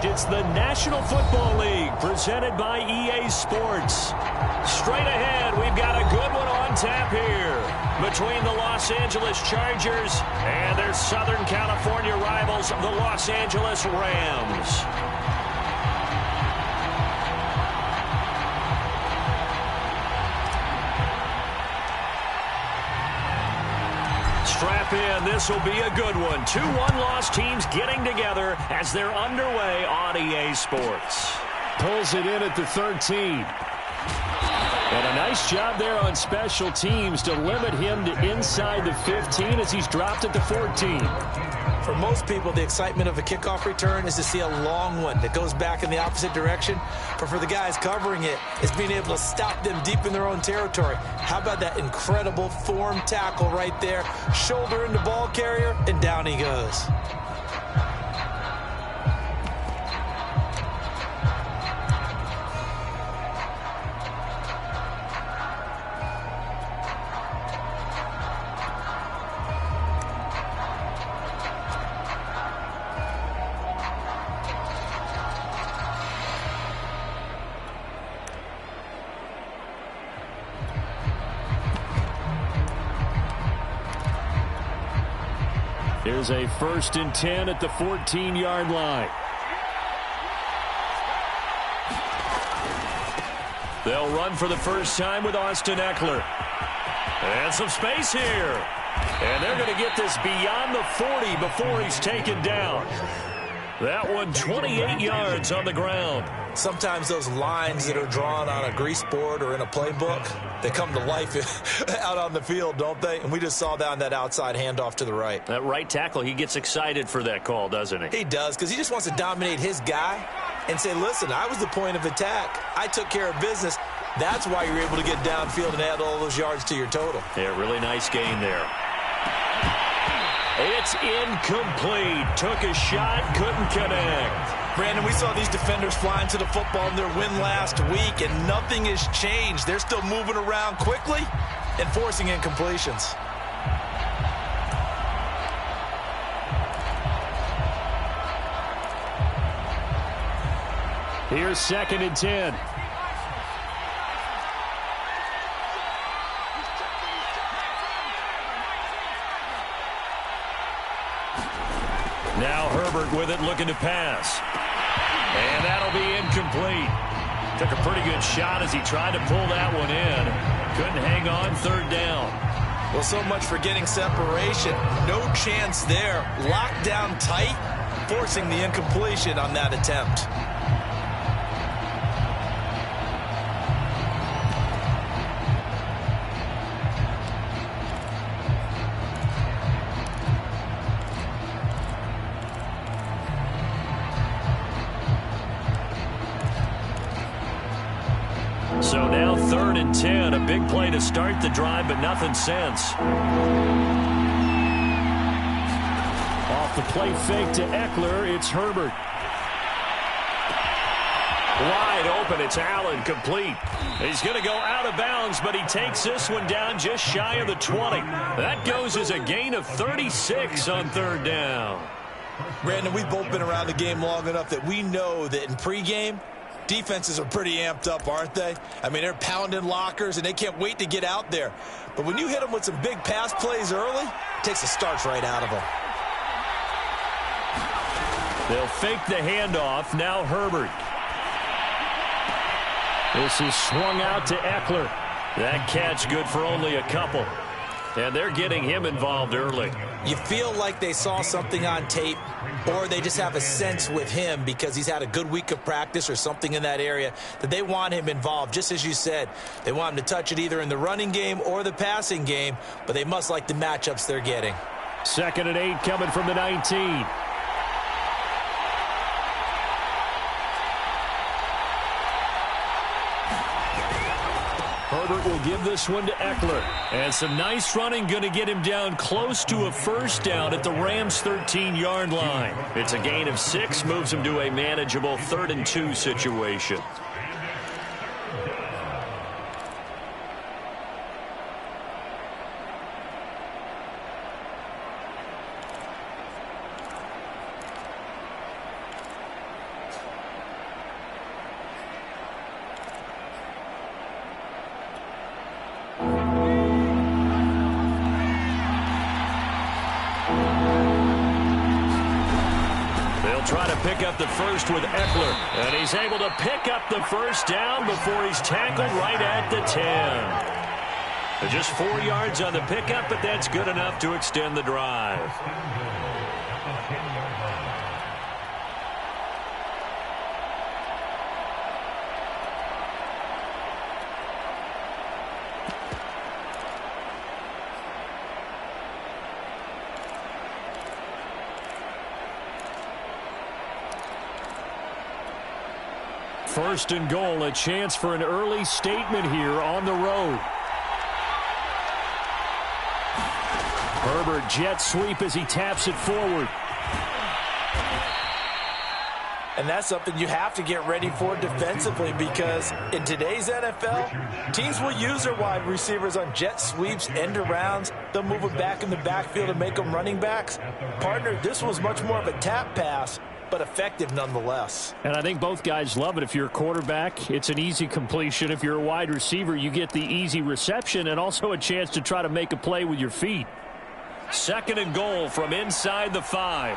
It's the National Football League presented by EA Sports. Straight ahead, we've got a good one on tap here between the Los Angeles Chargers and their Southern California rivals, the Los Angeles Rams. Strap in. This will be a good one. 2 one-loss teams getting together as they're underway on EA Sports. Pulls it in at the 13. And a nice job there on special teams to limit him to inside the 15 as he's dropped at the 14. For most people, the excitement of a kickoff return is to see a long one that goes back in the opposite direction. But for the guys covering it, it's being able to stop them deep in their own territory. How about that incredible form tackle right there? Shoulder into ball carrier, and down he goes. Here's a 1st and 10 at the 14-yard line. They'll run for the first time with Austin Eckler. And some space here. And they're going to get this beyond the 40 before he's taken down. That one 28 yards on the ground. Sometimes those lines that are drawn on a grease board or in a playbook, they come to life out on the field, don't they? And we just saw that on that outside handoff to the right. That right tackle, he gets excited for that call, doesn't he? He does, because he just wants to dominate his guy and say, listen, I was the point of attack. I took care of business. That's why you're able to get downfield and add all those yards to your total. Yeah, really nice gain there. It's incomplete. Took a shot, couldn't connect. Brandon, we saw these defenders flying to the football in their win last week, and nothing has changed. They're still moving around quickly and forcing incompletions. Here's 2nd and 10. Now Herbert with it, looking to pass. And that'll be incomplete. Took a pretty good shot as he tried to pull that one in. Couldn't hang on, 3rd down. Well, so much for getting separation. No chance there. Locked down tight, forcing the incompletion on that attempt. So now 3rd and 10, a big play to start the drive, but nothing since. Off the play fake to Eckler, it's Herbert. Wide open, it's Allen, complete. He's going to go out of bounds, but he takes this one down just shy of the 20. That goes as a gain of 36 on 3rd down. Brandon, we've both been around the game long enough that we know that in pregame, defenses are pretty amped up, aren't they? I mean, they're pounding lockers, and they can't wait to get out there. But when you hit them with some big pass plays early, it takes the starch right out of them. They'll fake the handoff. Now Herbert. This is swung out to Eckler. That catch good for only a couple. And they're getting him involved early. You feel like they saw something on tape, or they just have a sense with him because he's had a good week of practice or something in that area that they want him involved. Just as you said, they want him to touch it either in the running game or the passing game, but they must like the matchups they're getting. 2nd and 8 coming from the 19. Herbert will give this one to Eckler. And some nice running, going to get him down close to a 1st down at the Rams' 13-yard line. It's a gain of 6, moves him to a manageable 3rd and 2 situation. try to pick up the first with Eckler. And he's able to pick up the first down before he's tackled right at the 10. Just 4 yards on the pickup, but that's good enough to extend the drive. First and goal, a chance for an early statement here on the road. Herbert jet sweep as he taps it forward. And that's something you have to get ready for defensively, because in today's NFL, teams will use their wide receivers on jet sweeps, end arounds. They'll move them back in the backfield and make them running backs. Partner, this was much more of a tap pass, but effective nonetheless. And I think both guys love it. If you're a quarterback, it's an easy completion. If you're a wide receiver, you get the easy reception and also a chance to try to make a play with your feet. Second and goal from inside the 5.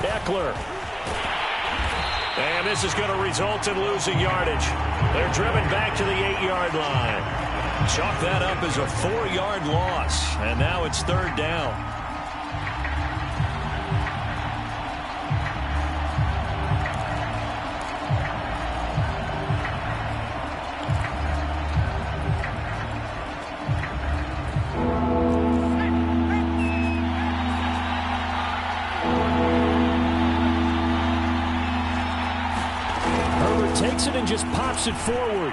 Eckler. And this is going to result in losing yardage. They're driven back to the 8-yard line. Chalk that up as a 4-yard loss. And now it's third down. Takes it and just pops it forward.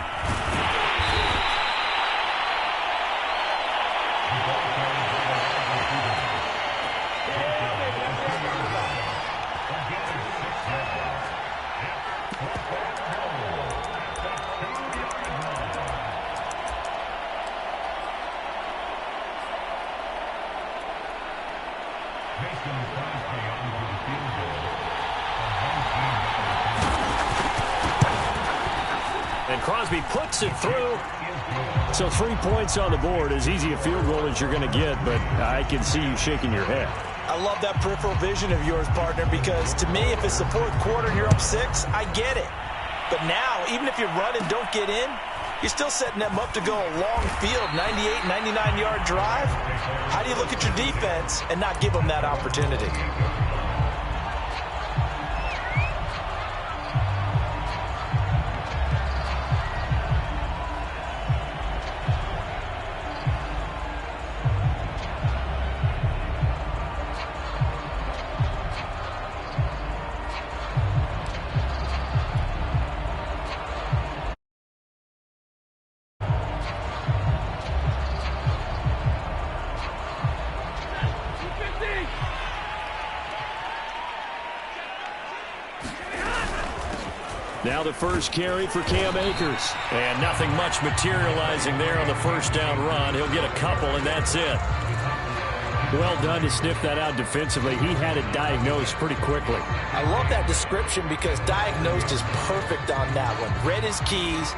Crosby puts it through. So 3 points on the board, as easy a field goal as you're going to get, but I can see you shaking your head. I love that peripheral vision of yours, partner, because to me, if it's the fourth quarter and you're up 6, I get it. But now, even if you run and don't get in, you're still setting them up to go a long field, 98, 99-yard drive. How do you look at your defense and not give them that opportunity? Now the first carry for Cam Akers. And nothing much materializing there on the first down run. He'll get a couple, and that's it. Well done to sniff that out defensively. He had it diagnosed pretty quickly. I love that description because diagnosed is perfect on that one. Read his keys,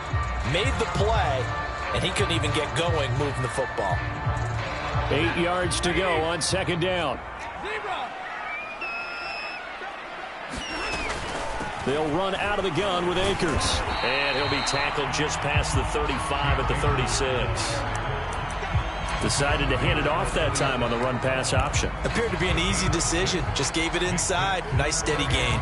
made the play, and he couldn't even get going moving the football. 8 yards to go on second down. They'll run out of the gun with Akers. And he'll be tackled just past the 35 at the 36. Decided to hand it off that time on the run-pass option. Appeared to be an easy decision. Just gave it inside. Nice steady gain.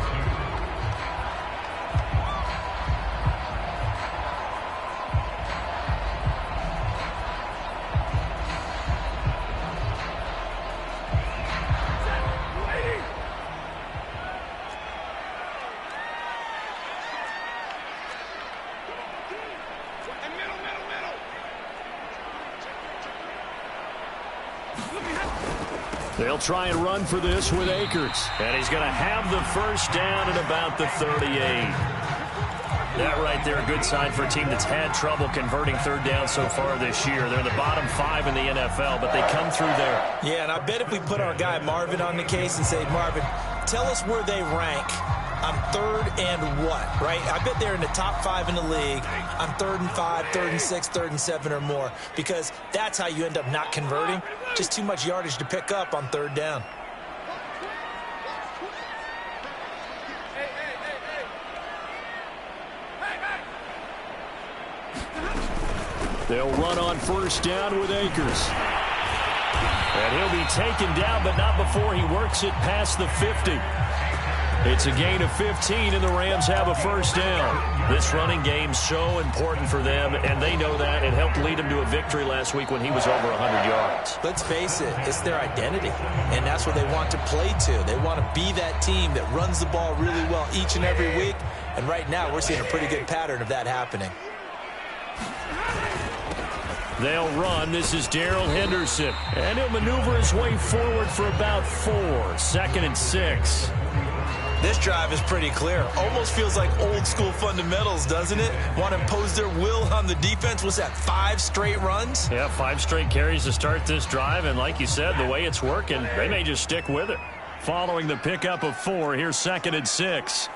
They'll try and run for this with Akers. And he's going to have the first down at about the 38. That right there, a good sign for a team that's had trouble converting third down so far this year. They're in the bottom 5 in the NFL, but they come through there. Yeah, and I bet if we put our guy Marvin on the case and say, Marvin, tell us where they rank on 3rd and what, right? I bet they're in the top 5 in the league on 3rd and 5, 3rd and 6, 3rd and 7 or more, because that's how you end up not converting. Just too much yardage to pick up on 3rd down. They'll run on 1st down with Akers. And he'll be taken down, but not before he works it past the 50. It's a gain of 15, and the Rams have a 1st down. This running game's so important for them, and they know that. It helped lead them to a victory last week when he was over 100 yards. Let's face it, it's their identity, and that's what they want to play to. They want to be that team that runs the ball really well each and every week, and right now we're seeing a pretty good pattern of that happening. They'll run. This is Darrell Henderson. And he'll maneuver his way forward for about 4. 2nd and 6. This drive is pretty clear. Almost feels like old school fundamentals, doesn't it? Want to impose their will on the defense. Was that 5 straight runs? Yeah, 5 straight carries to start this drive. And like you said, the way it's working, they may just stick with it. Following the pickup of 4, here's 2nd and 6.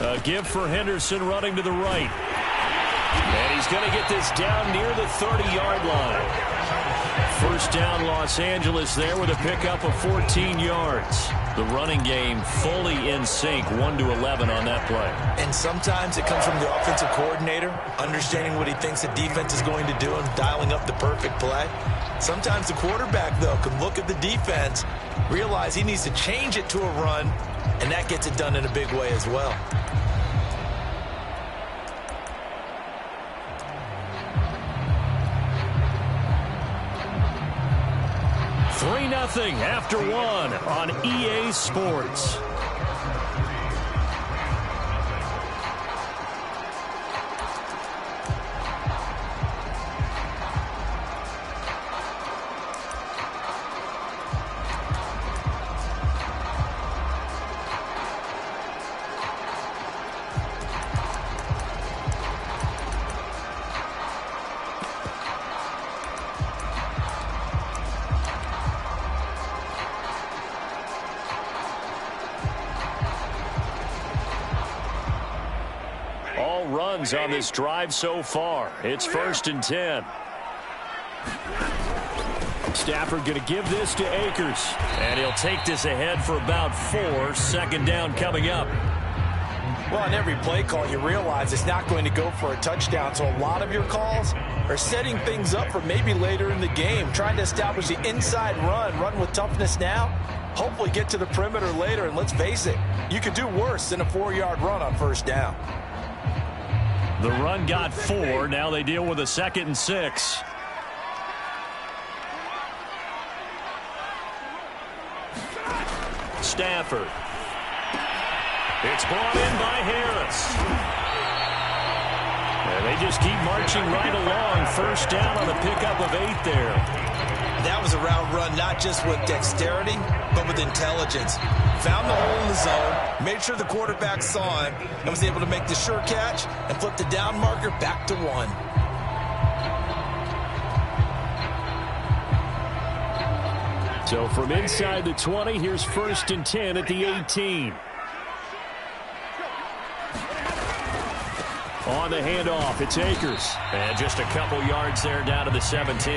A give for Henderson running to the right. And he's going to get this down near the 30-yard line. 1st down Los Angeles there with a pickup of 14 yards. The running game fully in sync, 1-11 on that play. And sometimes it comes from the offensive coordinator, understanding what he thinks the defense is going to do and dialing up the perfect play. Sometimes the quarterback, though, can look at the defense, realize he needs to change it to a run, and that gets it done in a big way as well. 3-0 after 1 on EA Sports. Runs on this drive so far. It's 1st and 10. Stafford going to give this to Akers. And he'll take this ahead for about 4. 2nd down coming up. Well, on every play call, you realize it's not going to go for a touchdown. So a lot of your calls are setting things up for maybe later in the game, trying to establish the inside run with toughness now, hopefully get to the perimeter later. And let's face it, you could do worse than a 4-yard run on 1st down. The run got 4. Now they deal with a 2nd and 6. Stafford. It's brought in by Harris. And they just keep marching right along. 1st down on a pickup of 8 there. That was a route run not just with dexterity, but with intelligence. Found the hole in the zone, made sure the quarterback saw him, and was able to make the sure catch and flip the down marker back to 1. So from inside the 20, here's 1st and 10 at the 18. On the handoff, it's Akers. And just a couple yards there down to the 17.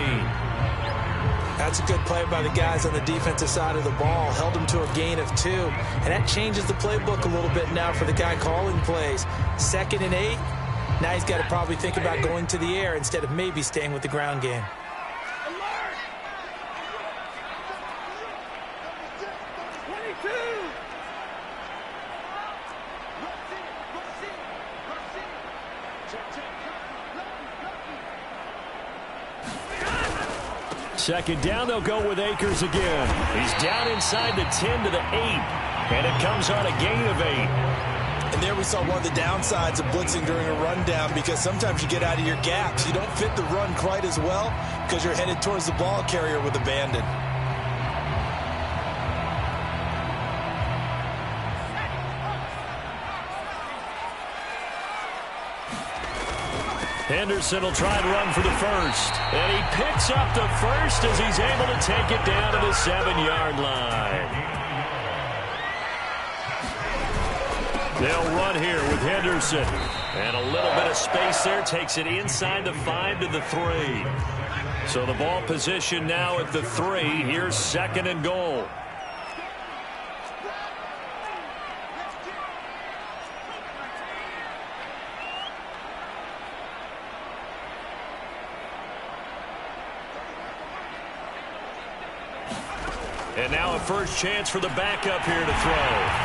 That's a good play by the guys on the defensive side of the ball. Held them to a gain of 2. And that changes the playbook a little bit now for the guy calling plays. 2nd and 8. Now he's got to probably think about going to the air instead of maybe staying with the ground game. Second down, they'll go with Akers again. He's down inside the 10 to the 8. And it comes on a gain of 8. And there we saw one of the downsides of blitzing during a rundown, because sometimes you get out of your gaps. You don't fit the run quite as well because you're headed towards the ball carrier with abandon. Henderson will try and run for the first. And he picks up the first as he's able to take it down to the 7-yard line. They'll run here with Henderson. And a little bit of space there. Takes it inside the 5 to the 3. So the ball position now at the 3. Here's 2nd and goal. And now a first chance for the backup here to throw.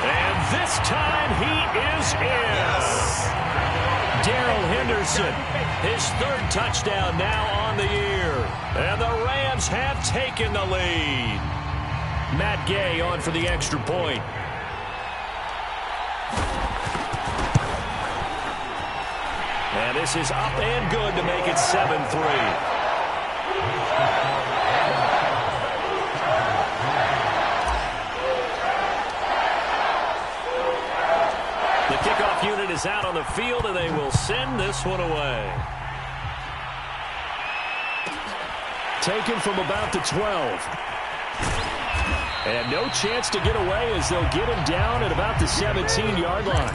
And this time he is in. Yes. Darrell Henderson, his 3rd touchdown now on the year. And the Rams have taken the lead. Matt Gay on for the extra point. And this is up and good to make it 7-3. Kickoff unit is out on the field, and they will send this one away. Taken from about the 12. And no chance to get away as they'll get him down at about the 17-yard line.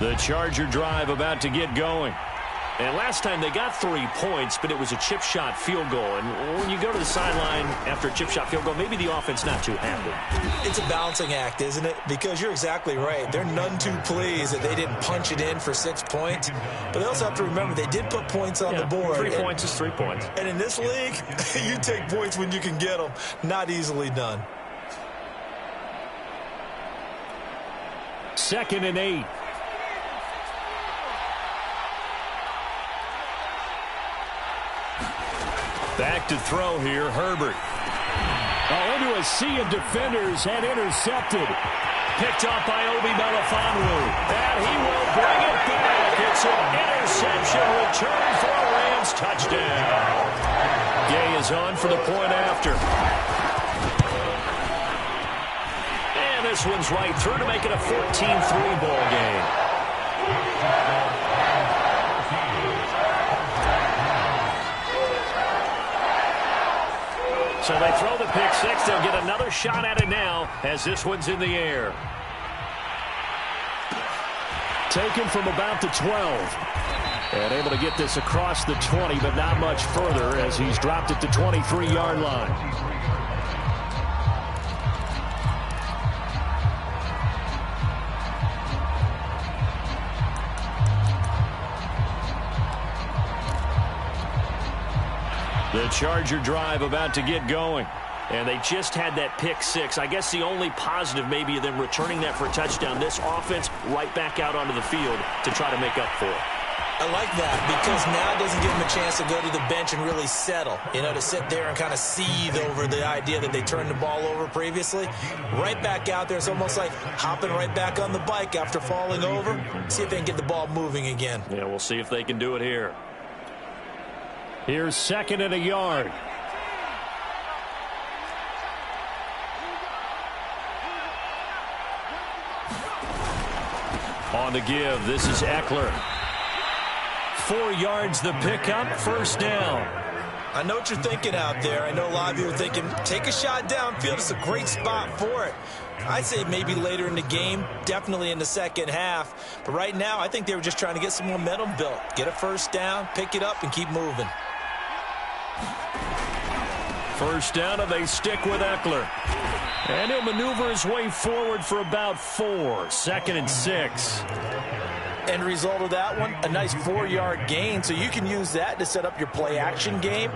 The Charger drive about to get going. And last time they got 3 points, but it was a chip shot field goal. And when you go to the sideline after a chip shot field goal, maybe the offense not too happy. It's a balancing act, isn't it? Because you're exactly right. They're none too pleased that they didn't punch it in for 6 points. But they also have to remember they did put points on the board. 3 points is 3 points. And in this league, you take points when you can get them. Not easily done. 2nd and 8. Back to throw here, Herbert. Into a sea of defenders and intercepted. Picked off by Obi Melifonwu. And he will bring it back. It's an interception return for a Rams touchdown. Gay is on for the point after. And this one's right through to make it a 14-3 ball game. So they throw the pick six. They'll get another shot at it now as this one's in the air. Taken from about the 12. And able to get this across the 20, but not much further as he's dropped at the 23-yard line. The Charger drive about to get going. And they just had that pick six. I guess the only positive maybe of them returning that for a touchdown. This offense right back out onto the field to try to make up for it. I like that because now it doesn't give them a chance to go to the bench and really settle. You know, to sit there and kind of seethe over the idea that they turned the ball over previously. Right back out there. It's almost like hopping right back on the bike after falling over. See if they can get the ball moving again. Yeah, we'll see if they can do it here. Here's 2nd and a yard. On the give, this is Eckler. 4 yards the pickup, first down. I know what you're thinking out there. I know a lot of you are thinking, take a shot downfield. It's a great spot for it. I'd say maybe later in the game, definitely in the second half. But right now, I think they were just trying to get some momentum built. Get a first down, pick it up, and keep moving. First down, and they stick with Eckler. And he'll maneuver his way forward for about 4. 2nd and 6. End result of that one, a nice 4-yard gain. So you can use that to set up your play-action game,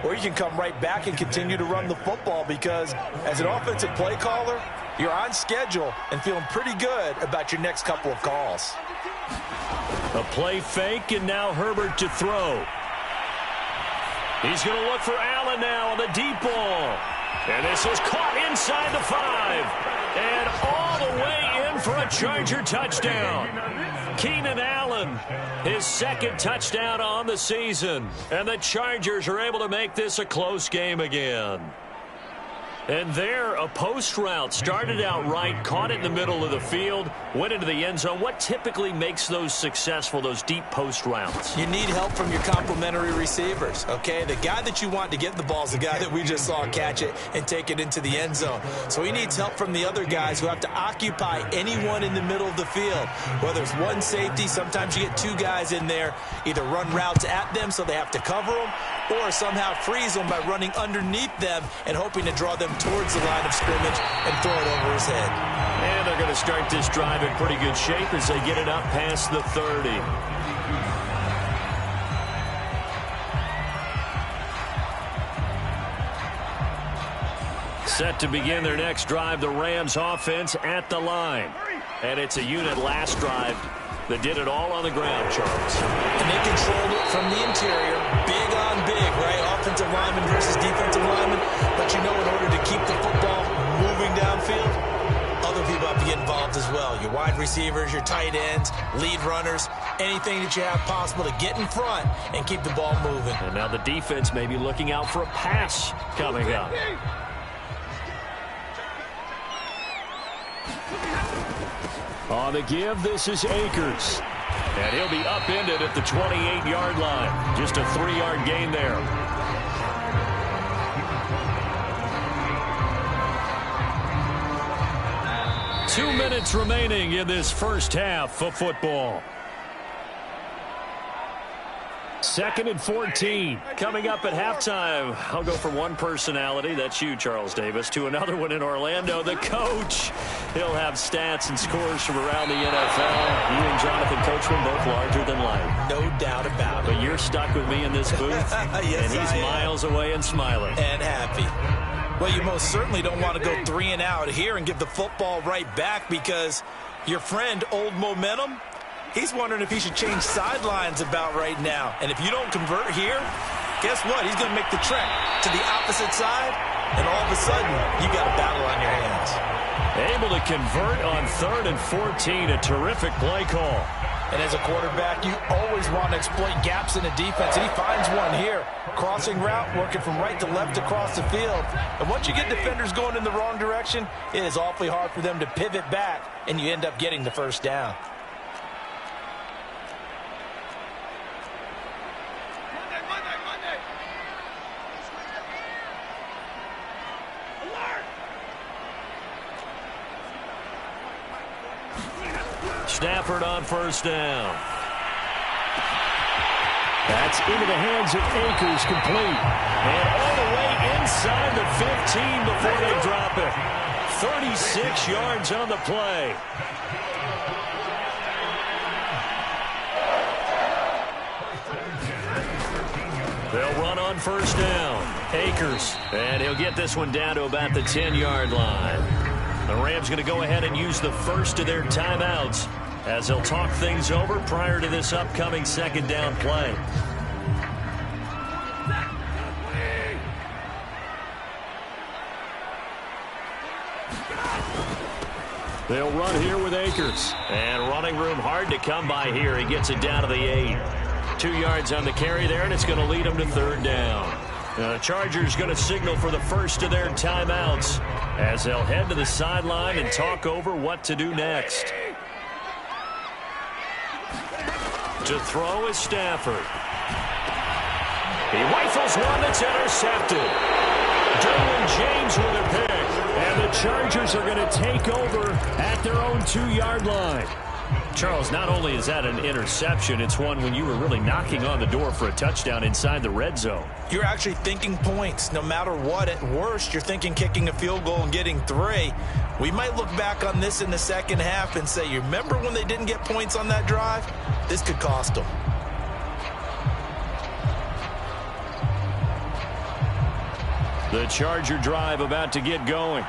or you can come right back and continue to run the football because as an offensive play caller, you're on schedule and feeling pretty good about your next couple of calls. A play fake, and now Herbert to throw. He's going to look for Allen now on the deep ball. And this is caught inside the 5. And all the way in for a Charger touchdown. Keenan Allen, his second touchdown on the season. And the Chargers are able to make this a close game again. And there, a post route started out right, caught it in the middle of the field, went into the end zone. What typically makes those successful, those deep post routes? You need help from your complementary receivers, okay? The guy that you want to get the ball is the guy that we just saw catch it and take it into the end zone. So he needs help from the other guys who have to occupy anyone in the middle of the field. Whether it's one safety, sometimes you get two guys in there, either run routes at them so they have to cover them, or somehow freeze them by running underneath them and hoping to draw them towards the line of scrimmage and throw it over his head. And they're going to start this drive in pretty good shape as they get it up past the 30. Set to begin their next drive, the Rams offense at the line. And it's a unit last drive that did it all on the ground, Charles. And they controlled it from the interior, big on big, right? Offensive lineman versus defensive lineman. But you know, in order to keep the football moving downfield, other people have to get involved as well. Your wide receivers, your tight ends, lead runners, anything that you have possible to get in front and keep the ball moving. And now the defense may be looking out for a pass coming up. On the give, this is Akers. And he'll be upended at the 28-yard line. Just a 3-yard gain there. Two minutes remaining in this first half of football. 2nd and 14. Coming up at halftime, I'll go from one personality, that's you, Charles Davis, to another one in Orlando, the coach. He'll have stats and scores from around the NFL. You and Jonathan Coachman both larger than life. No doubt about it. But you're stuck with me in this booth, yes, and he's miles away and smiling. And happy. Well, you most certainly don't want to go 3 and out here and give the football right back because your friend, Old Momentum, he's wondering if he should change sidelines about right now. And if you don't convert here, guess what? He's going to make the trek to the opposite side, and all of a sudden, you got a battle on your hands. Able to convert on 3rd and 14, a terrific play call. And as a quarterback, you always want to exploit gaps in the defense, and he finds one here. Crossing route, working from right to left across the field. And once you get defenders going in the wrong direction, it is awfully hard for them to pivot back, and you end up getting the first down. Stafford on first down. That's into the hands of Akers, complete. And all the way inside the 15 before they drop it. 36 yards on the play. They'll run on first down. Akers. And he'll get this one down to about the 10-yard line. The Rams going to go ahead and use the first of their timeouts as they'll talk things over prior to this upcoming second down play. They'll run here with Akers. And running room hard to come by here. He gets it down to the 8. 2 yards on the carry there, and it's going to lead him to third down. The Chargers going to signal for the first of their timeouts as they'll head to the sideline and talk over what to do next. To throw is Stafford. He rifles one that's intercepted. Derwin James with a pick. And the Chargers are going to take over at their own 2-yard line. Charles, not only is that an interception, it's one when you were really knocking on the door for a touchdown inside the red zone. You're actually thinking points. No matter what, at worst, you're thinking kicking a field goal and getting 3. We might look back on this in the second half and say, you remember when they didn't get points on that drive? This could cost them. The Charger drive about to get going.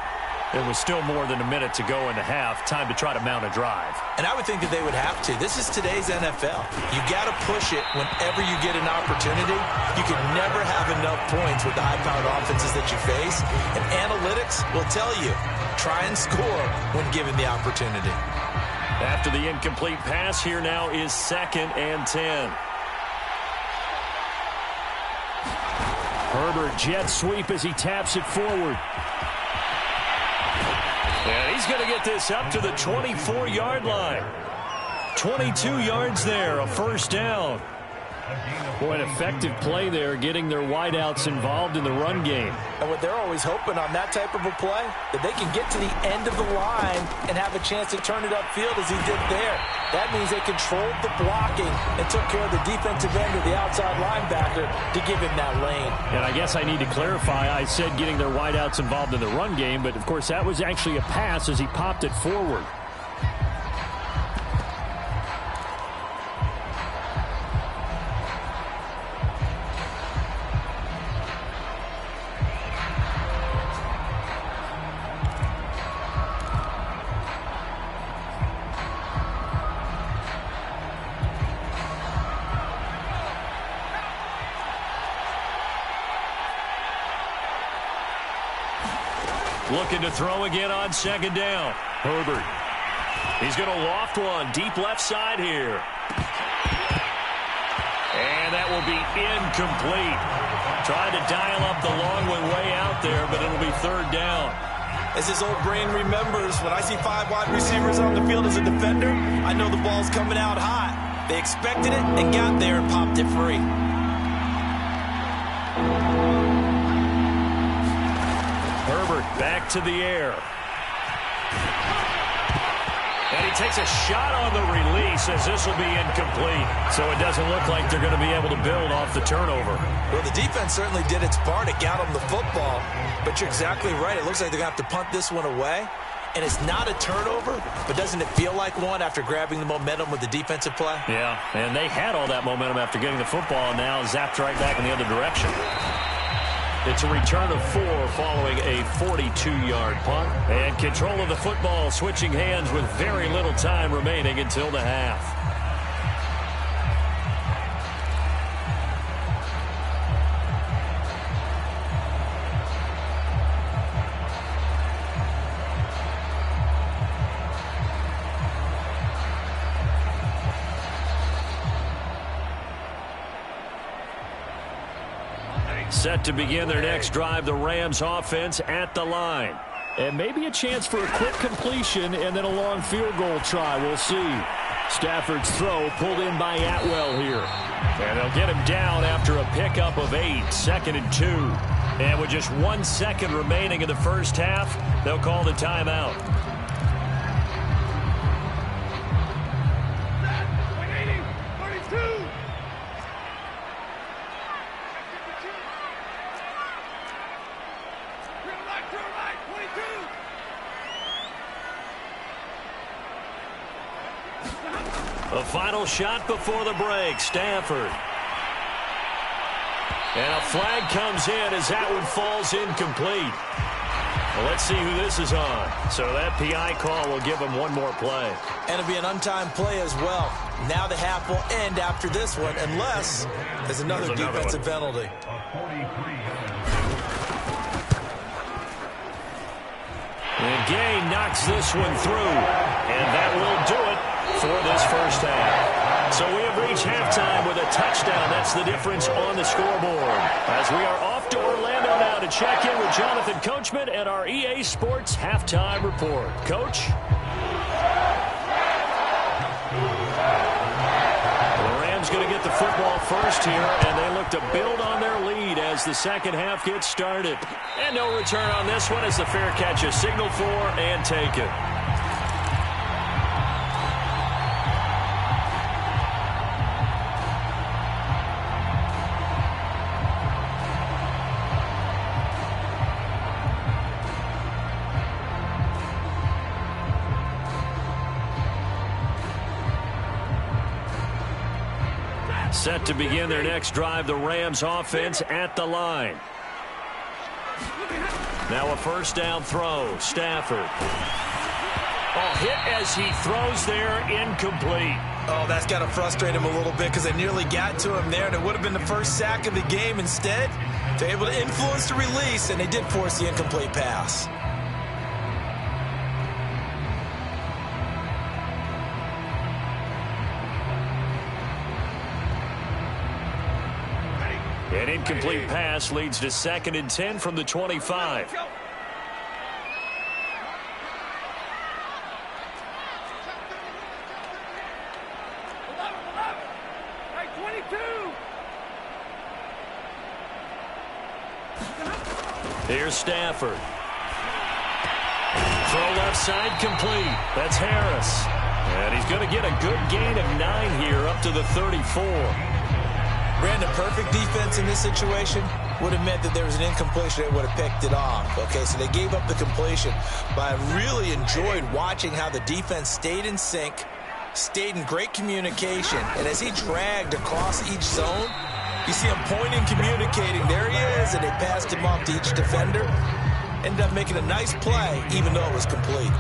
It was still more than a minute to go in the half. Time to try to mount a drive. And I would think that they would have to. This is today's NFL. You got to push it whenever you get an opportunity. You can never have enough points with the high-powered offenses that you face. And analytics will tell you, try and score when given the opportunity. After the incomplete pass, here now is 2nd and 10. Herbert jet sweep as he taps it forward. And he's going to get this up to the 24-yard line. 22 yards there, a first down. Boy, an effective play there, getting their wideouts involved in the run game. And what they're always hoping on that type of a play, that they can get to the end of the line and have a chance to turn it upfield as he did there. That means they controlled the blocking and took care of the defensive end or the outside linebacker to give him that lane. And I guess I need to clarify, I said getting their wideouts involved in the run game, but of course that was actually a pass as he popped it forward. Looking to throw again on 2nd down. Herbert. He's going to loft one deep left side here. And that will be incomplete. Tried to dial up the long one way out there, but it'll be 3rd down. As his old brain remembers, when I see 5 wide receivers on the field as a defender, I know the ball's coming out hot. They expected it and got there and popped it free. Herbert back to the air. And he takes a shot on the release as this will be incomplete. So it doesn't look like they're going to be able to build off the turnover. Well, the defense certainly did its part. It got them the football. But you're exactly right. It looks like they're going to have to punt this one away. And it's not a turnover, but doesn't it feel like one after grabbing the momentum with the defensive play? Yeah, and they had all that momentum after getting the football, and now zapped right back in the other direction. It's a return of 4 following a 42-yard punt. And control of the football switching hands with very little time remaining until the half. Set to begin their next drive, the Rams offense at the line. And maybe a chance for a quick completion and then a long field goal try. We'll see. Stafford's throw pulled in by Atwell here. And they'll get him down after a pickup of 8, 2nd and 2. And with just 1 second remaining in the first half, they'll call the timeout. A final shot before the break. Stafford. And a flag comes in as that one falls incomplete. Well, let's see who this is on. So that PI call will give him one more play. And it'll be an untimed play as well. Now the half will end after this one, unless there's another defensive penalty. And Gay knocks this one through. And that will do it for this first half. So we have reached halftime with a touchdown. That's the difference on the scoreboard. As we are off to Orlando now to check in with Jonathan Coachman at our EA Sports Halftime Report. Coach? The Rams going to get the football first here, and they look to build on their lead as the second half gets started. And no return on this one as the fair catch is signaled for and taken. Set to begin their next drive, the Rams offense at the line. Now a first down throw. Stafford. Oh, hit as he throws there, incomplete. Oh, that's got to frustrate him a little bit because they nearly got to him there, and it would have been the first sack of the game. Instead, they're able to influence the release, and they did force the incomplete pass. An incomplete pass leads to 2nd and 10 from the 25. Here's Stafford. Throw left side complete. That's Harris. And he's going to get a good gain of 9 here up to the 34. Brandon, perfect defense in this situation would have meant that there was an incompletion. They would have picked it off. Okay, so they gave up the completion. But I really enjoyed watching how the defense stayed in sync, stayed in great communication. And as he dragged across each zone, you see him pointing, communicating. There he is, and they passed him off to each defender. Ended up making a nice play, even though it was complete.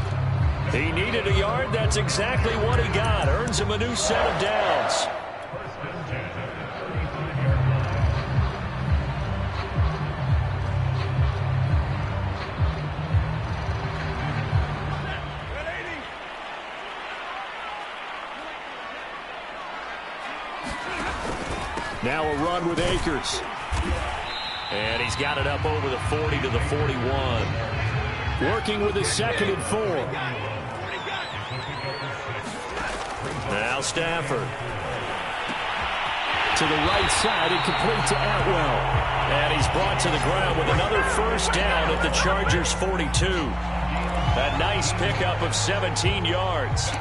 He needed a yard. That's exactly what he got. Earns him a new set of downs. Now a run with Akers. And he's got it up over the 40 to the 41. Working with his 2nd and 4. Now Stafford. To the right side and complete to Atwell. And he's brought to the ground with another first down at the Chargers' 42. A nice pickup of 17 yards.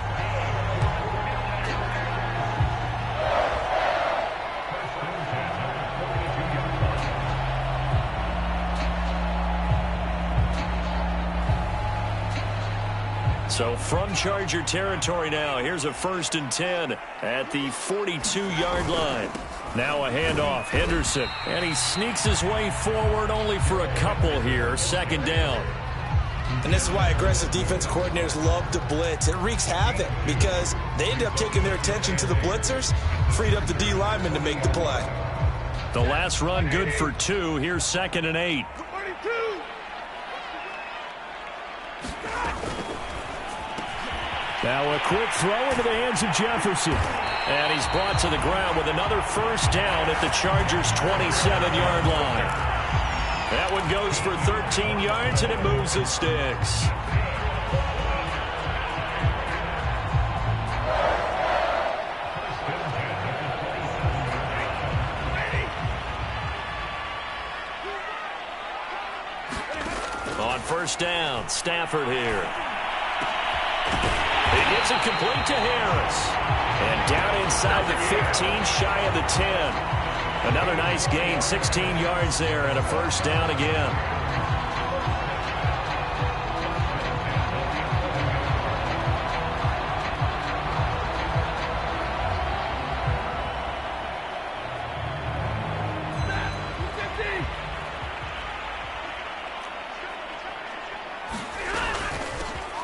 So from Charger territory now, here's a 1st and 10 at the 42-yard line. Now a handoff, Henderson, and he sneaks his way forward only for a couple here, 2nd down. And this is why aggressive defensive coordinators love to blitz. It wreaks havoc because they end up taking their attention to the blitzers, freed up the D lineman to make the play. The last run good for 2. Here's 2nd and 8. Now a quick throw into the hands of Jefferson. And he's brought to the ground with another first down at the Chargers' 27-yard line. That one goes for 13 yards, and it moves the sticks. On first down, Stafford here. He gets it complete to Harris. And down inside the 15, shy of the 10. Another nice gain, 16 yards there, and a first down again.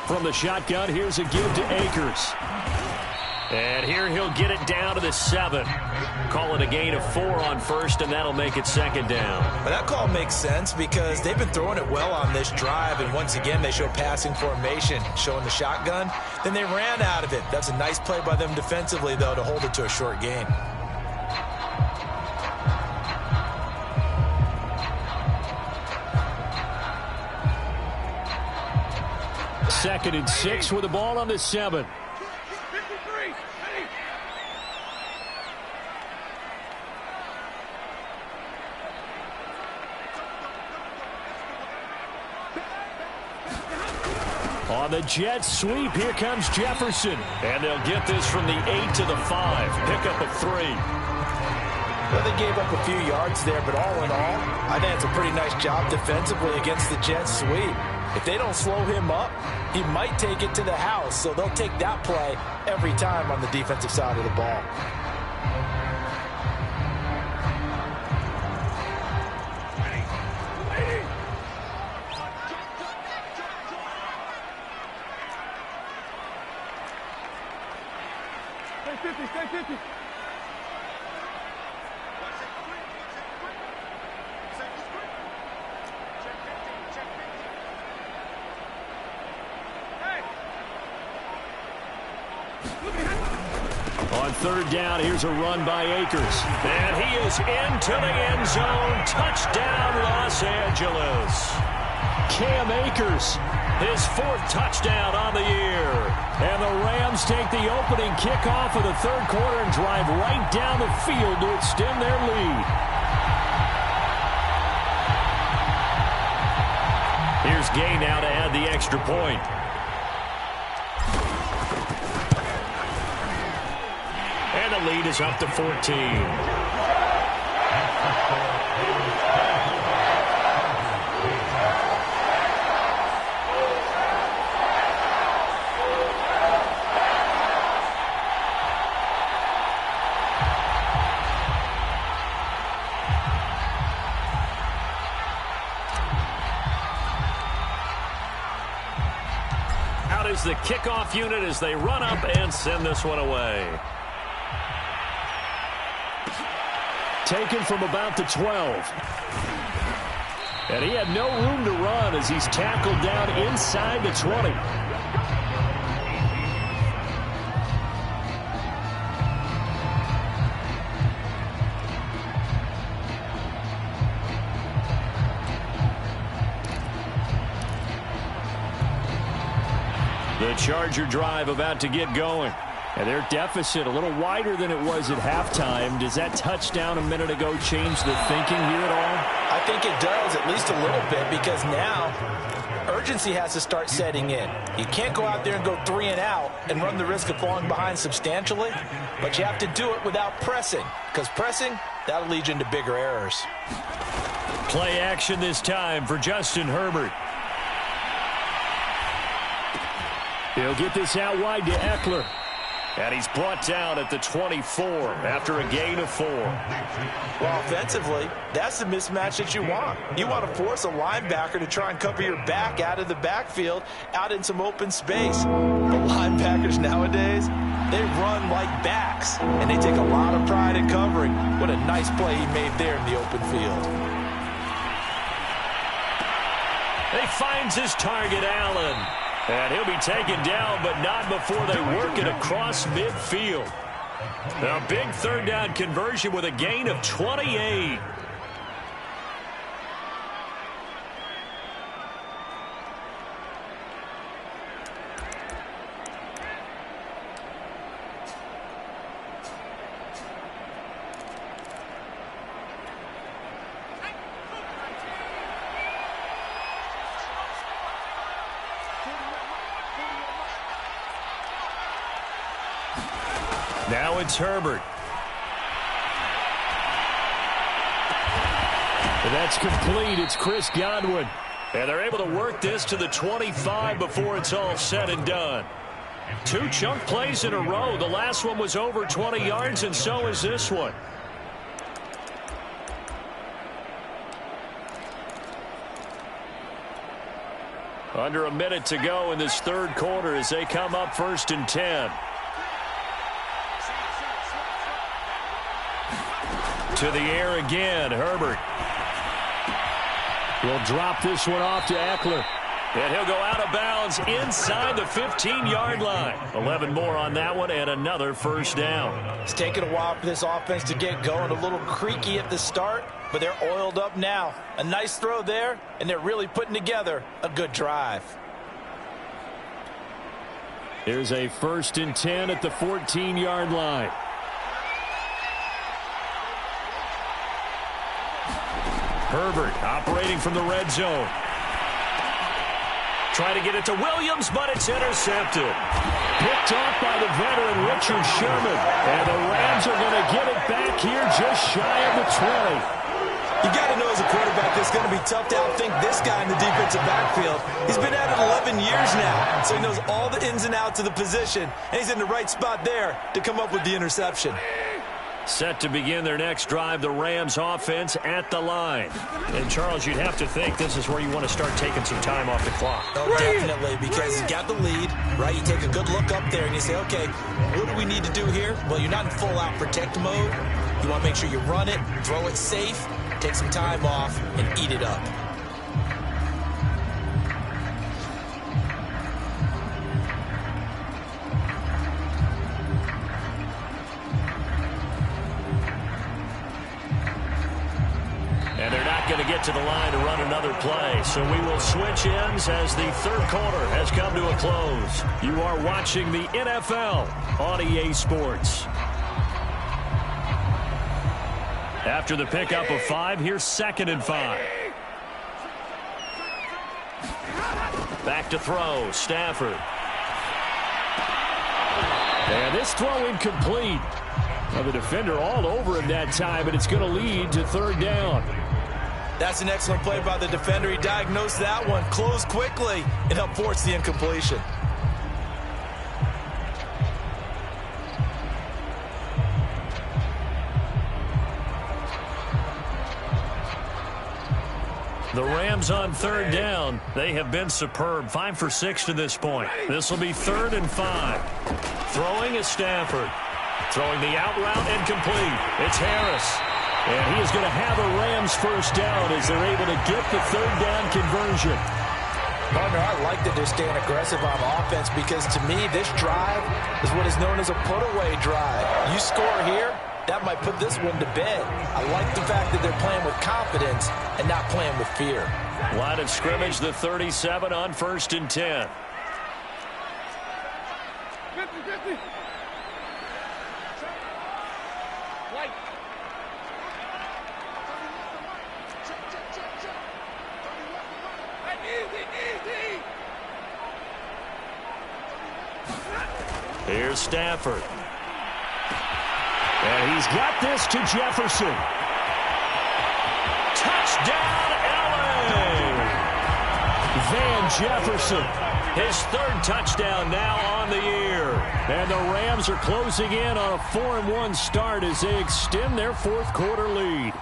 From the shotgun, here's a give to Akers. And here he'll get it down to the 7. Call it a gain of 4 on first, and that'll make it 2nd down. Well, that call makes sense because they've been throwing it well on this drive, and once again they show passing formation, showing the shotgun. Then they ran out of it. That's a nice play by them defensively, though, to hold it to a short gain. Second and 6 with the ball on the 7. On the jet sweep, here comes Jefferson. And they'll get this from the 8 to the 5. Pickup of 3. Well, they gave up a few yards there, but all in all, I think it's a pretty nice job defensively against the jet sweep. If they don't slow him up, he might take it to the house, so they'll take that play every time on the defensive side of the ball. Stay 50. On third down, here's a run by Akers. And he is into the end zone. Touchdown, Los Angeles. Cam Akers, his 4th touchdown on the year. And the Rams take the opening kickoff of the third quarter and drive right down the field to extend their lead. Here's Gay now to add the extra point. And the lead is up to 14. Is the kickoff unit as they run up and send this one away. Taken from about the 12. And he had no room to run as he's tackled down inside the 20. The Charger drive about to get going. And their deficit a little wider than it was at halftime. Does that touchdown a minute ago change the thinking here at all? I think it does, at least a little bit, because now urgency has to start setting in. You can't go out there and go 3 and out and run the risk of falling behind substantially, but you have to do it without pressing, because pressing, that'll lead you into bigger errors. Play action this time for Justin Herbert. He'll get this out wide to Eckler. And he's brought down at the 24 after a gain of 4. Well, offensively, that's the mismatch that you want. You want to force a linebacker to try and cover your back out of the backfield, out in some open space. But linebackers nowadays, they run like backs, and they take a lot of pride in covering. What a nice play he made there in the open field. He finds his target, Allen. And he'll be taken down, but not before they work it across midfield. A big third down conversion with a gain of 28. Now it's Herbert. And that's complete. It's Chris Godwin. And they're able to work this to the 25 before it's all said and done. 2 chunk plays in a row. The last one was over 20 yards, and so is this one. Under a minute to go in this third quarter as they come up 1st and 10. To the air again, Herbert. He'll drop this one off to Eckler. And he'll go out of bounds inside the 15-yard line. 11 more on that one and another first down. It's taken a while for this offense to get going. A little creaky at the start, but they're oiled up now. A nice throw there, and they're really putting together a good drive. Here's a 1st and 10 at the 14-yard line. Herbert operating from the red zone. Trying to get it to Williams, but it's intercepted. Picked off by the veteran Richard Sherman. And the Rams are going to get it back here just shy of the 20. You got to know as a quarterback it's going to be tough to outthink this guy in the defensive backfield. He's been at it 11 years now, so he knows all the ins and outs of the position, and he's in the right spot there to come up with the interception. Set to begin their next drive, the Rams offense at the line. And, Charles, you'd have to think this is where you want to start taking some time off the clock. Oh, definitely, because you got the lead, right? You take a good look up there and you say, okay, what do we need to do here? Well, you're not in full-out protect mode. You want to make sure you run it, throw it safe, take some time off, and eat it up. get to the line to run another play. So we will switch ends as the third quarter has come to a close. You are watching the NFL on EA Sports. After the pickup of 5, here's 2nd and 5. Back to throw, Stafford. And this throw incomplete. Well, the defender all over him that time, and it's going to lead to 3rd down. That's an excellent play by the defender. He diagnosed that one, closed quickly, and helped force the incompletion. The Rams on 3rd down. They have been superb. 5 for 6 to this point. This will be 3rd and 5. Throwing is Stafford. Throwing the out route incomplete. It's Harris. And he is going to have a Rams first down as they're able to get the 3rd down conversion. Partner, I like that they're staying aggressive on offense because to me this drive is what is known as a put-away drive. You score here, that might put this one to bed. I like the fact that they're playing with confidence and not playing with fear. Line of scrimmage, the 37 on 1st and 10. Here's Stafford. And he's got this to Jefferson. Touchdown, LA! Van Jefferson. His 3rd touchdown now on the year. And the Rams are closing in on a 4-1 start as they extend their 4th quarter lead.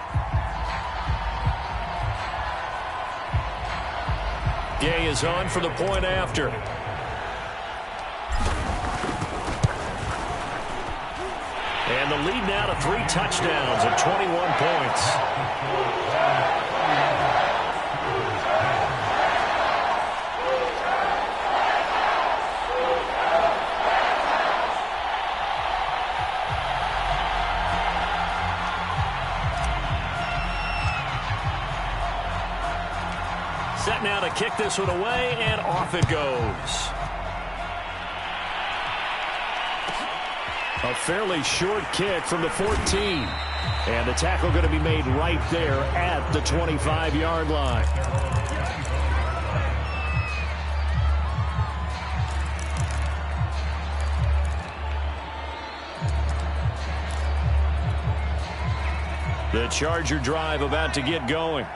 Gay is on for the point after. And the lead now to 3 touchdowns at 21 points. Set now to kick this one away, and off it goes. A fairly short kick from the 14. And the tackle going to be made right there at the 25-yard line. The Charger drive about to get going.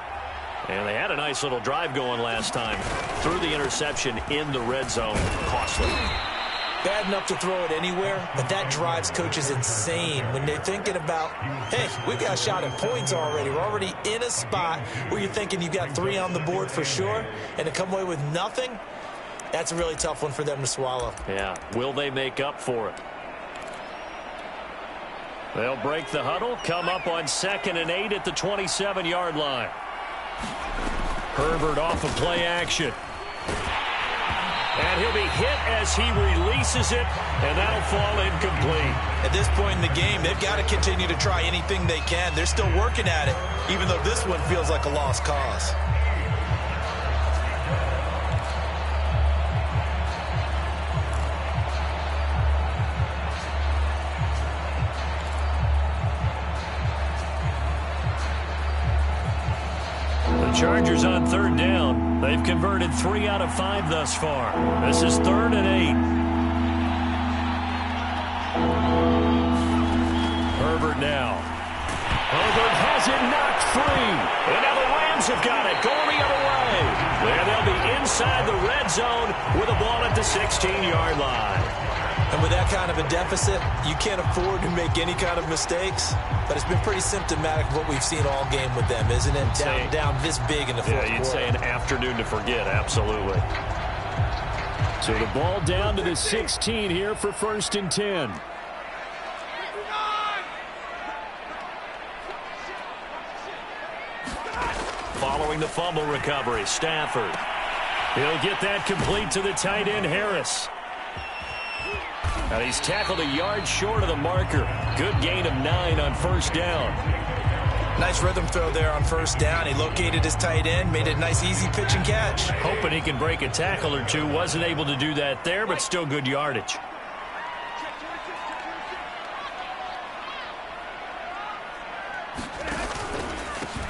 And they had a nice little drive going last time. Threw the interception in the red zone. Costly. Bad enough to throw it anywhere, but that drives coaches insane when they're thinking about, hey, we've got a shot at points already. We're already in a spot where you're thinking you've got 3 on the board for sure, and to come away with nothing, that's a really tough one for them to swallow. Yeah, will they make up for it? They'll break the huddle, come up on 2nd and 8 at the 27-yard line. Herbert off of play action. And he'll be hit as he releases it, and that'll fall incomplete. At this point in the game, they've got to continue to try anything they can. They're still working at it, even though this one feels like a lost cause. Chargers on 3rd down. They've converted 3 out of 5 thus far. This is 3rd and 8. Herbert now. Herbert has it knocked free. And now the Rams have got it. Going the other way. And they'll be inside the red zone with a ball at the 16-yard line. And with that kind of a deficit, you can't afford to make any kind of mistakes. But it's been pretty symptomatic of what we've seen all game with them, isn't it? Down this big in the fourth quarter. Yeah, you'd say an afternoon to forget, absolutely. So the ball down to the 16 here for 1st and 10. Following the fumble recovery, Stafford. He'll get that complete to the tight end, Harris. And he's tackled a yard short of the marker. Good gain of 9 on 1st down. Nice rhythm throw there on first down. He located his tight end, made it a nice easy pitch and catch. Hoping he can break a tackle or two. Wasn't able to do that there, but still good yardage.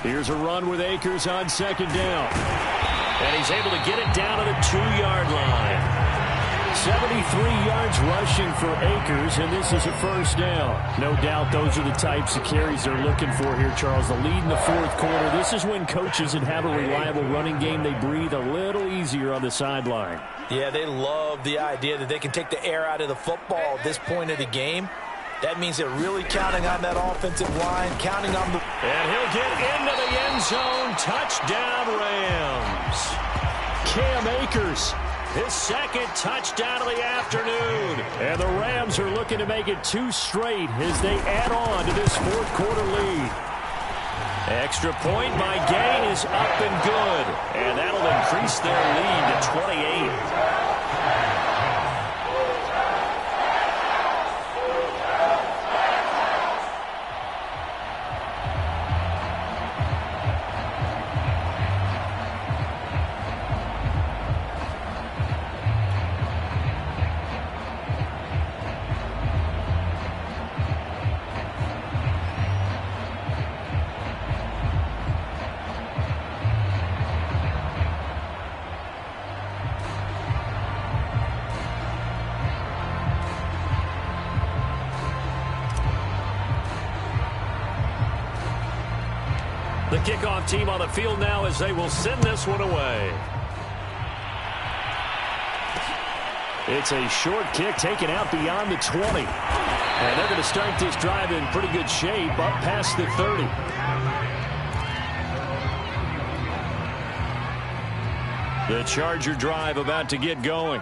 Here's a run with Akers on second down. And he's able to get it down to the 2-yard line. 73 yards rushing for Akers, and this is a first down. No doubt those are the types of carries they're looking for here, Charles. The lead in the fourth quarter. This is when coaches that have a reliable running game, they breathe a little easier on the sideline. Yeah, they love the idea that they can take the air out of the football at this point of the game. That means they're really counting on that offensive line, counting on the... And he'll get into the end zone. Touchdown, Rams. Cam Akers, his second touchdown of the afternoon. And the Rams are looking to make it 2 straight as they add on to this fourth quarter lead. Extra point by Gain is up and good. And that'll increase their lead to 28. The kickoff team on the field now as they will send this one away. It's a short kick taken out beyond the 20. And they're going to start this drive in pretty good shape up past the 30. The Charger drive about to get going.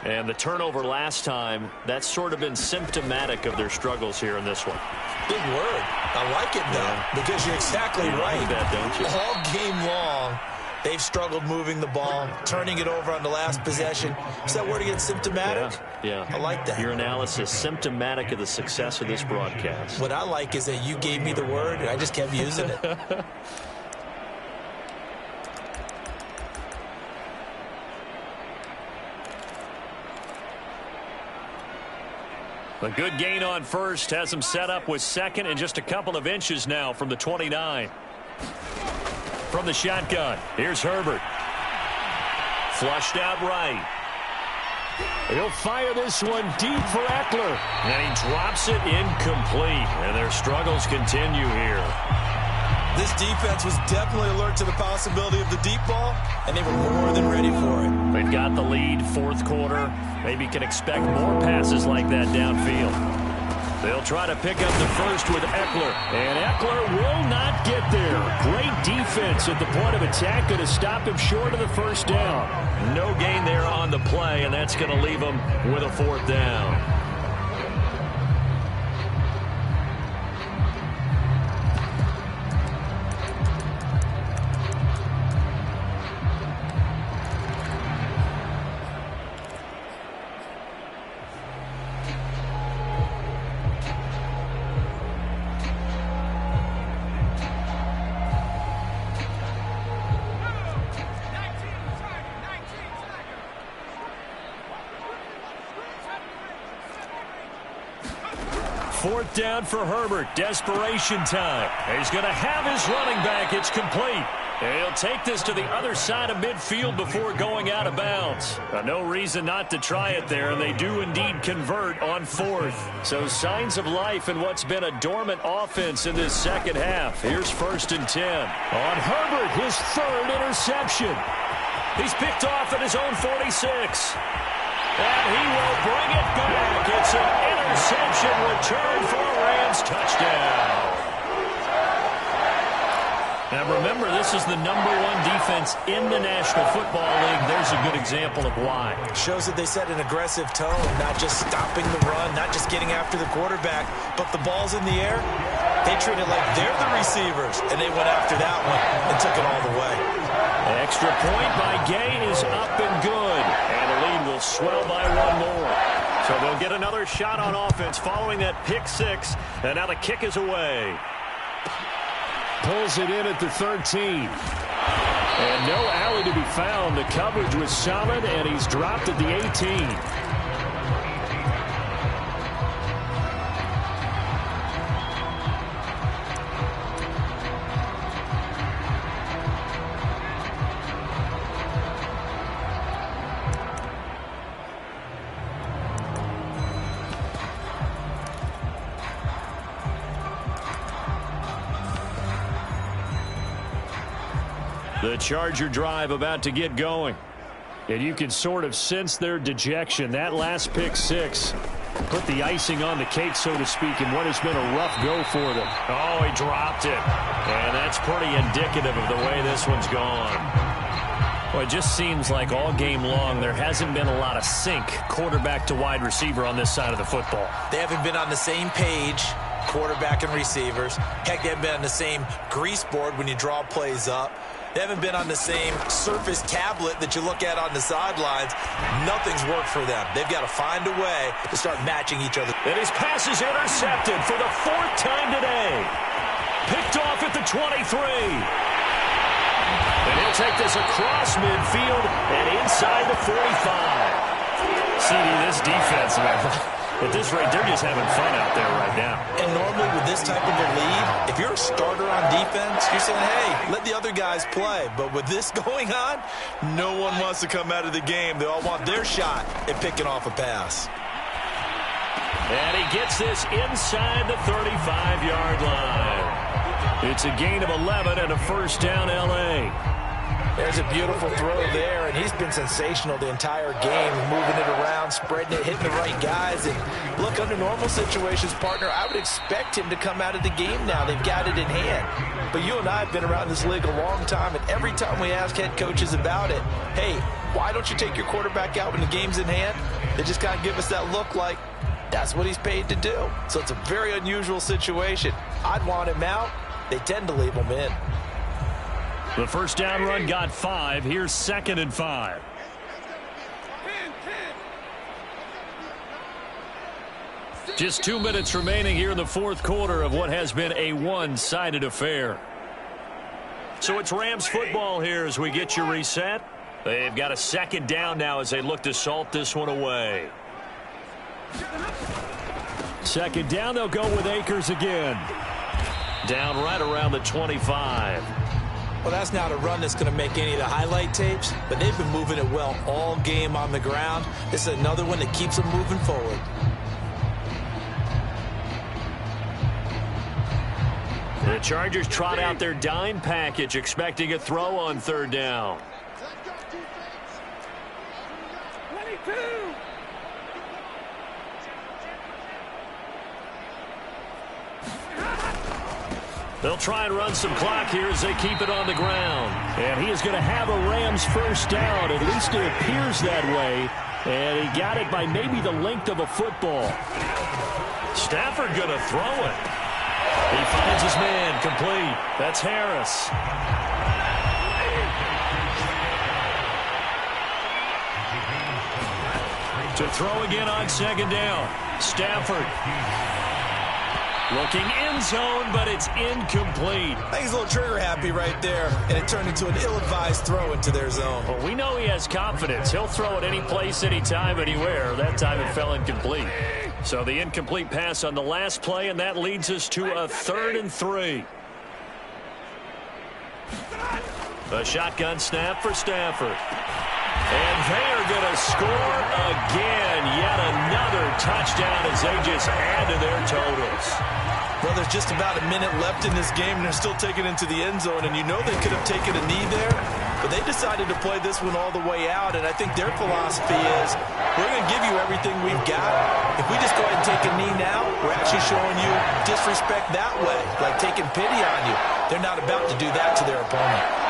And the turnover last time, that's sort of been symptomatic of their struggles here in this one. Big word. I like it, though, because you're exactly right. Like that, don't you? All game long, they've struggled moving the ball, turning it over on the last possession. Is that word again, symptomatic? Yeah. I like that. Your analysis, symptomatic of the success of this broadcast. What I like is that you gave me the word, and I just kept using it. A good gain on first has him set up with second and just a couple of inches now from the 29. From the shotgun, here's Herbert. Flushed out right. He'll fire this one deep for Eckler. And he drops it incomplete. And their struggles continue here. This defense was definitely alert to the possibility of the deep ball, and they were more than ready for it. They've got the lead, fourth quarter. Maybe can expect more passes like that downfield. They'll try to pick up the first with Eckler. And Eckler will not get there. Great defense at the point of attack. Going to stop him short of the first down. No gain there on the play, and that's going to leave him with a fourth down. Fourth down for Herbert. Desperation time. He's going to have his running back. It's complete. And he'll take this to the other side of midfield before going out of bounds. No reason not to try it there, and they do indeed convert on fourth. So signs of life in what's been a dormant offense in this second half. Here's 1st and 10. On Herbert, his third interception. He's picked off at his own 46. And he will bring it back. It's an interception return for a Rams touchdown. Now remember, this is the #1 defense in the National Football League. There's a good example of why. Shows that they set an aggressive tone, not just stopping the run, not just getting after the quarterback, but the ball's in the air. They treat it like they're the receivers, and they went after that one and took it all the way. Extra point by Gain is up and good. And the lead will swell by one more. So they'll get another shot on offense following that pick six. And now the kick is away. Pulls it in at the 13. And no alley to be found. The coverage was solid, and he's dropped at the 18. The Charger drive about to get going. And you can sort of sense their dejection. That last pick six put the icing on the cake, so to speak, in what has been a rough go for them. Oh, he dropped it. And that's pretty indicative of the way this one's gone. Well, it just seems like all game long there hasn't been a lot of sync quarterback to wide receiver on this side of the football. They haven't been on the same page, quarterback and receivers. Heck, they haven't been on the same grease board when you draw plays up. They haven't been on the same Surface tablet that you look at on the sidelines. Nothing's worked for them. They've got to find a way to start matching each other. And his pass is intercepted for the 4th time today. Picked off at the 23. And he'll take this across midfield and inside the 45. CD, this defense, man. At this rate, they're just having fun out there right now. And normally with this type of a lead, if you're a starter on defense, you're saying, hey, let the other guys play. But with this going on, no one wants to come out of the game. They all want their shot at picking off a pass. And he gets this inside the 35-yard line. It's a gain of 11 and a first down, L.A. There's a beautiful throw there, and he's been sensational the entire game, moving it around, spreading it, hitting the right guys. And look, under normal situations, partner, I would expect him to come out of the game now. They've got it in hand. But you and I have been around this league a long time, and every time we ask head coaches about it, hey, why don't you take your quarterback out when the game's in hand? They just kind of give us that look like that's what he's paid to do. So it's a very unusual situation. I'd want him out. They tend to leave him in. The first down run got 5. Here's 2nd and 5. Just 2 minutes remaining here in the fourth quarter of what has been a one-sided affair. So it's Rams football here as we get you reset. They've got a 2nd down now as they look to salt this one away. 2nd down, they'll go with Akers again. Down right around the 25. Well, that's not a run that's going to make any of the highlight tapes, but they've been moving it well all game on the ground. This is another one that keeps them moving forward. The Chargers trot out their dime package, expecting a throw on 3rd down. 22. They'll try and run some clock here as they keep it on the ground. And he is going to have a Rams first down. At least it appears that way. And he got it by maybe the length of a football. Stafford going to throw it. He finds his man complete. That's Harris. To throw again on 2nd down. Stafford. Looking end zone, but it's incomplete. I think he's a little trigger happy right there, and it turned into an ill-advised throw into their zone. Well, we know he has confidence. He'll throw it any place, anytime, anywhere. That time it fell incomplete. So the incomplete pass on the last play, and that leads us to a 3rd and 3. A shotgun snap for Stafford. And they are going to score again. Yet another touchdown as they just add to their totals. Well, there's just about a minute left in this game, and they're still taking it into the end zone. And you know they could have taken a knee there, but they decided to play this one all the way out. And I think their philosophy is, we're going to give you everything we've got. If we just go ahead and take a knee now, we're actually showing you disrespect that way, like taking pity on you. They're not about to do that to their opponent.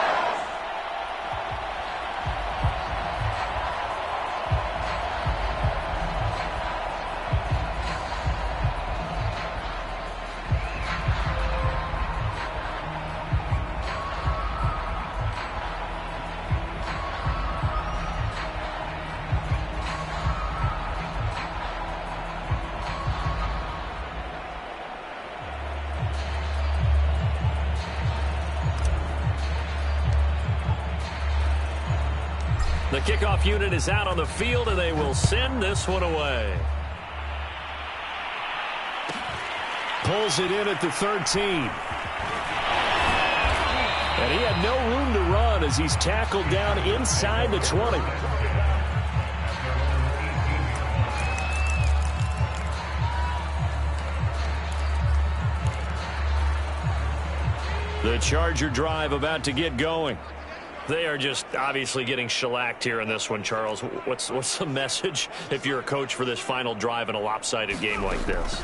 The kickoff unit is out on the field, and they will send this one away. Pulls it in at the 13. And he had no room to run as he's tackled down inside the 20. The Charger drive about to get going. They are just obviously getting shellacked here in this one, Charles. What's the message if you're a coach for this final drive in a lopsided game like this?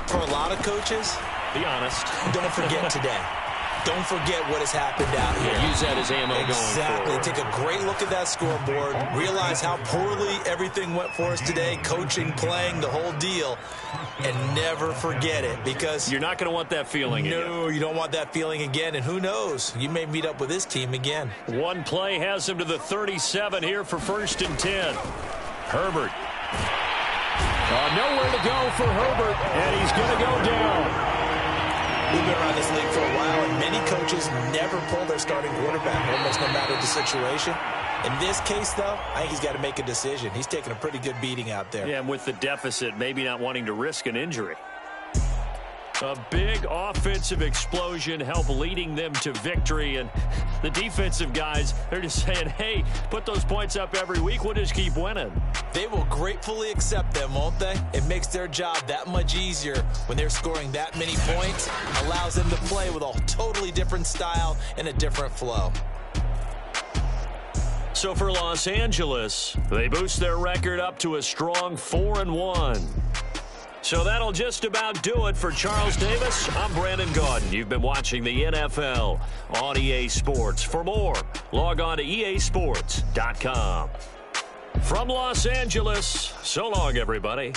For a lot of coaches, be honest. Don't forget today. Don't forget what has happened out here. Use that as ammo going forward. Exactly. Take a great look at that scoreboard. Realize how poorly everything went for us today. Coaching, playing, the whole deal. And never forget it, because you're not going to want that feeling again. No, you don't want that feeling again. And who knows? You may meet up with this team again. One play has him to the 37 here for 1st and 10. Herbert. Nowhere to go for Herbert, and he's going to go down. We've been around this league for a while, and many coaches never pull their starting quarterback, almost no matter the situation. In this case, though, I think he's got to make a decision. He's taking a pretty good beating out there. Yeah, and with the deficit, maybe not wanting to risk an injury. A big offensive explosion helped leading them to victory, and the defensive guys, they're just saying, hey, put those points up every week, we'll just keep winning. They will gratefully accept them, won't they? It makes their job that much easier when they're scoring that many points. Allows them to play with a totally different style and a different flow. So for Los Angeles, they boost their record up to a strong 4-1. So that'll just about do it for Charles Davis. I'm Brandon Gaudin. You've been watching the NFL on EA Sports. For more, log on to easports.com. From Los Angeles, so long, everybody.